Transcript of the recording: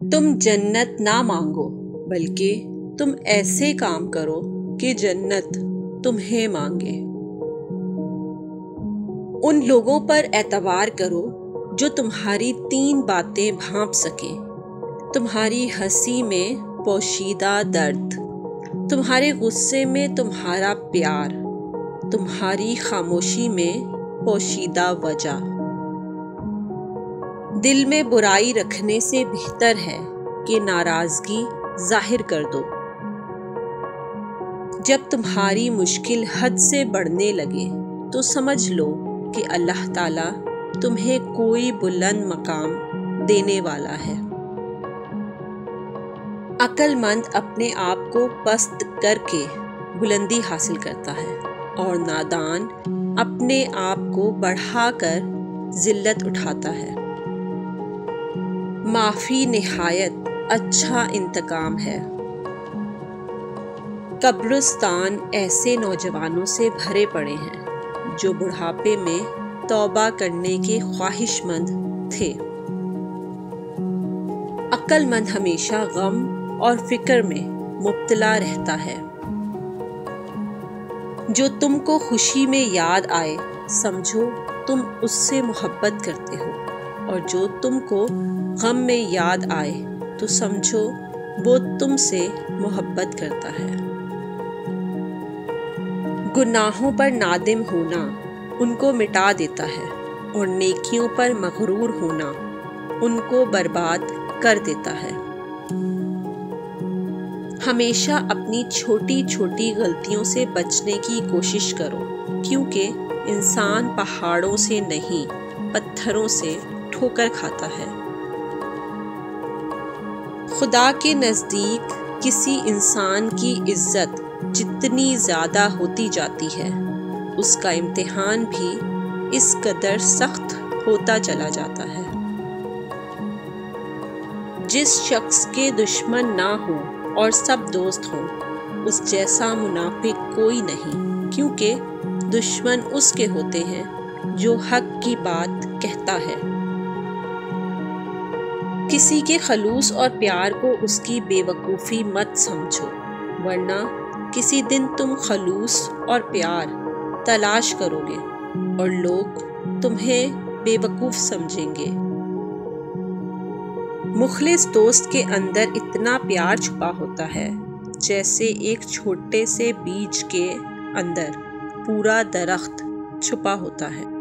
तुम जन्नत ना मांगो बल्कि तुम ऐसे काम करो कि जन्नत तुम्हें मांगे। उन लोगों पर एतबार करो जो तुम्हारी 3 बातें भांप सकें, तुम्हारी हंसी में पोशीदा दर्द, तुम्हारे गुस्से में तुम्हारा प्यार, तुम्हारी खामोशी में पोशीदा वजह। दिल में बुराई रखने से बेहतर है कि नाराजगी जाहिर कर दो। जब तुम्हारी मुश्किल हद से बढ़ने लगे तो समझ लो कि अल्लाह ताला तुम्हें कोई बुलंद मकाम देने वाला है। अक्लमंद अपने आप को पस्त करके बुलंदी हासिल करता है और नादान अपने आप को बढ़ाकर जिल्लत उठाता है। माफ़ी निहायत अच्छा इंतकाम है। कब्रिस्तान ऐसे नौजवानों से भरे पड़े हैं जो बुढ़ापे में तौबा करने के ख्वाहिशमंद थे। अक्लमंद हमेशा गम और फिक्र में मुब्तला रहता है। जो तुमको खुशी में याद आए समझो तुम उससे मोहब्बत करते हो, और जो तुमको गम में याद आए तो समझो वो तुमसे मोहब्बत करता है। गुनाहों पर नादिम होना उनको मिटा देता है और नेकियों पर मगरूर होना उनको बर्बाद कर देता है। हमेशा अपनी छोटी छोटी गलतियों से बचने की कोशिश करो, क्योंकि इंसान पहाड़ों से नहीं पत्थरों से ठोकर खाता है। खुदा के नज़दीक किसी इंसान की इज्जत जितनी ज़्यादा होती जाती है, उसका इम्तिहान भी इस कदर सख्त होता चला जाता है। जिस शख्स के दुश्मन ना हो और सब दोस्त हों, उस जैसा मुनाफिक कोई नहीं, क्योंकि दुश्मन उसके होते हैं जो हक की बात कहता है। किसी के खलूस और प्यार को उसकी बेवकूफ़ी मत समझो, वरना किसी दिन तुम खलूस और प्यार तलाश करोगे और लोग तुम्हें बेवकूफ़ समझेंगे। मुखलिस दोस्त के अंदर इतना प्यार छुपा होता है जैसे एक छोटे से बीज के अंदर पूरा दरख्त छुपा होता है।